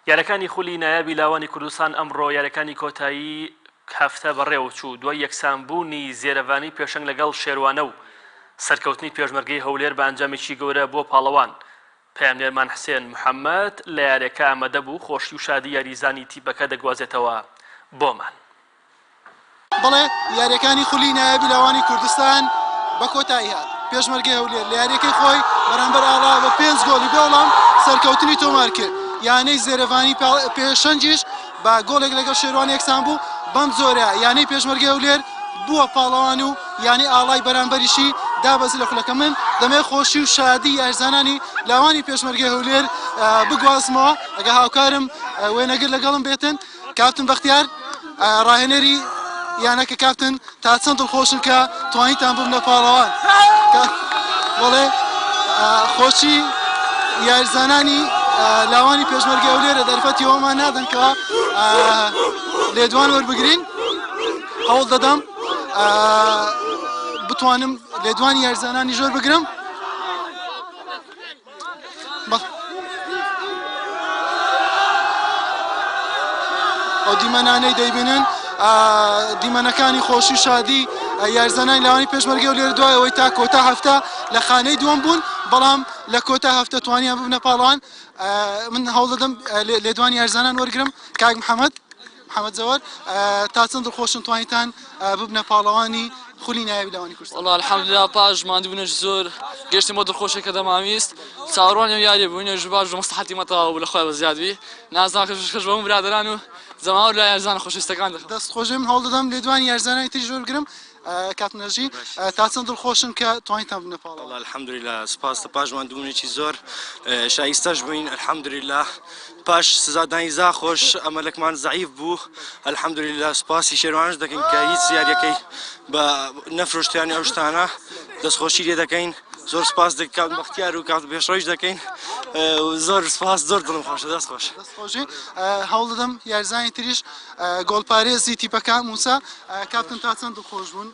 یاریەکانی خولی نایابی لاوانی کوردستان ئەمڕۆ یاریەکانی کۆتایی هەفتە بەڕێوە چوو دوای یەکسانبوونی زێرەڤانی پێشەنگ لەگەڵ شێروانە و سەرکەوتنی پێشمەرگەی هەولێر بە ئەنجامێکی گەورە بۆ پاڵەوان. پەیامنێرمان حسێن محەممەد لە یاریەکە ئامادە بوو خۆشی و شادی یاریزانی تیپەکە دەگوازێتەوە بۆمان. بەڵێ یاریەکانی خولی نایابی لاوانی کوردستان بە کۆتایی هات. پێشمەرگەی هەولێر لە یاریەکەی خۆی بەرامبەر ئاڵا بە 5 گۆڵی بێوەڵام سەرکەوتنی تۆمار کرد. یانەی زێرەڤانی پێشەنجیش بە گۆڵێک لەگەڵ شێروان یەکسان بوو. بەم زۆرە یانەی پێشمەرگەی هەولێر بووە پاڵەوان و یانی ئاڵای بەرامبەریشی دابەزی لە خولەکە. من دەمێ خۆشی و شادی یاریزانانی لاوانی پێشمەرگەی هەولێر بگوازمەوە ئەگە هاوکارم وێنەگر لەگەڵم بێتن. کاپتن بەختیار ڕاهێنەری یانەکە کاپتن تا چەند دڵخۆشن کە توانیتان ببنە پاڵەوان. بەڵێ خۆشی یاریزانانی لاوانی پێشمەرگەی هەولێرە دەرفەتی ئەومان نادەن کە لێدوان وەربگرین. هەوڵ دەدەم بتوانم لێدوانی یاریزانانی زۆر بگرم. ئەو دیمەنانەی دەیبینن دیمەنەکانی خۆشی شادی یاریزانانی لاوانی پێشمەرگەی هەولێر دوای ئەوەی تا کۆتا هەفتە لە خانەی دووەم بوون بەڵام لە کۆتا هەفتە توانیان ببنە پاڵەوان. من هەوڵ دەدەم لێدوانی یاریزانان وەرگرم. کاک محەممەد زەوەر تا چەند دڵخۆشن توانیتان ببنە پاڵەوانی خولی نایابی لاوانی کوردستان؟ والله الحەمدوللا پاش ماندوونەش زۆر گەشتم بۆ دڵخۆشێکە دەماویست چاوەڕوانیان یاری بووینەش باش مەسلحەتی مەتەواو بوو لە خۆی بە زیادوی نازانم خەش بۆم برادران و زەماوە لە یاریزانە خۆشەویستەکان دەست خۆشم هەوڵ دەدەم لێدوانی یاریزانانی تری زۆر بگرم. کاتنەژی تا چەند دڵخۆشن کە توانیتان ببنە پاڵەوان؟ الحەمدوللا سپاس پاش ماندوونێکی زۆر شایستەش بووین. الحەمدوللا پاش سزادانی زاخۆش ئەمەلەکمان زەعیف بوو. الحەمدوللا سپاسی شێروانش دەکەین کە هیچ یاریەکەی بە نەفرۆشتیانی ئەو شتانە دەستخۆشی لێ دەکەین. زۆر سپاس کاک بەختیار و کاک پێشڕۆیش دەکەین. زۆر سپاس زۆر دڵم خۆشە. دەست خۆشی هەوڵ دەدەم یاریزانی تریش گۆڵپارێزی تیپەکە موسا کاپتن تا چەند دڵخۆش بوون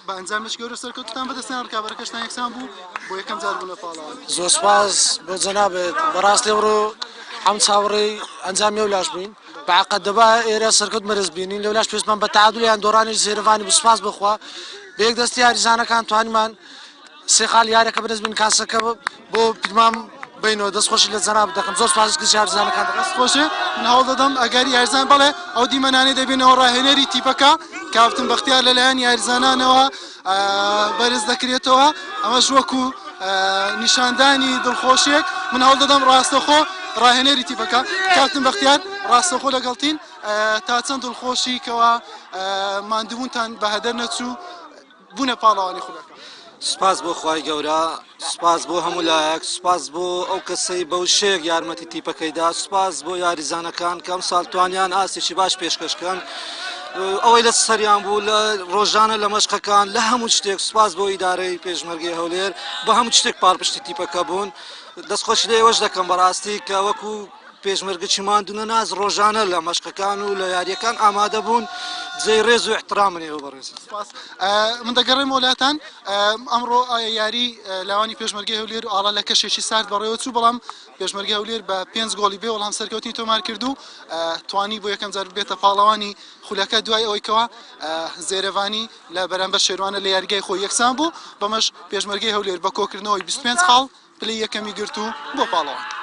بە ئەنجامش گەورە سەرکەوتتان بەدەستیان ڕکابەرەکەشتان یەکسان بوو بۆ یەکەم جار بوونە پاڵەوان. زۆر سپاس بۆ جەنابێت بەڕاستی ئەمڕۆ هەم چاوەڕێی ئەنجامی ئەولاش بووین بەعقەد دەبا ئێرە سەرکەوت مەرز بینین لەولاش پێویستمان بە تعادولیان دۆڕانی زێرەڤانی بسپاس بخوا بە یەک دەستی یاریزانەکان توانیمان سێ خاڵ یاریەکە بەدەست بین کاسەکە بۆ پیدمان بینەوە. دەستخۆشی لە جەناب دەکەم. زۆر سپاس کە یاریزانەکان دەستخۆشی من هەوڵ دەدەم ئەگەری یاریزان بەڵێ ئەو دیمەنانەی دەبێنەوە ڕاهێنەری تیپەکە کاپتن بەختیار لەلایەن یاریزانانەوە بەرز دەکرێتەوە. ئەمەش وەکو نیشاندانی دڵخۆشیێک من هەوڵ دەدەم ڕاستەخۆ ڕاهێنەری تیپەکە کاپتن بەختیار ڕاستەخۆ لەگەڵتین تا چەند دڵخۆشی کەوا ماندوونتان بە هەدەر نەچوو بوونە پاڵەوانی خولەکە. سپاس بۆ خوای گەورە، سپاس بۆ هەموو لایەک، سپاس بۆ ئەو کەسەی بەو شێک یارمەتی تیپەکەیدا، سپاس بۆ یاریزانەکان کە ئەم ساڵ توانیان ئاسێکی باش پێشکەشکەن ئەوەی لە سەریان بوو لە ڕۆژانە لە مەشقەکان لە هەموو شتێک. سپاس بۆ ئیدارەی پێشمەرگەی هەولێر بە هەموو شتێک پاڵپشتی تیپەکە بوون. دەستخۆشی لێ ئەوەش دەکەم بەڕاستی کە وەکو پێشمەرگەی ماندوونە ناز ڕۆژانە لە مەشقەکان و لە یاریەکان ئامادە بوون. جێی ڕێز و احترامنێەوە بەڕێز. من دەگەڕێم وڵاتان ئەمڕۆ یاری لاوانی پێشمەرگەی هەولێر و ئاڵا لە کەشێکی سارد بەڕێوە چوو بەڵام پێشمەرگەی هەولێر بە 5 گۆڵی بێ وەڵام سەرکەوتنی تۆمار کرد و توانی بۆ یەکەم جار بێتە پاڵەوانی خولەکە دوای ئەوەی کەوا زێرەڤانی لە بەرامبەر شێروانە لە یاریگای خۆی یەکسان بوو. بەمەش پێشمەرگەی هەولێر بە کۆکردنەوەی 25 خاڵ پلەی یەکەمی گرت و بۆ پاڵەوان.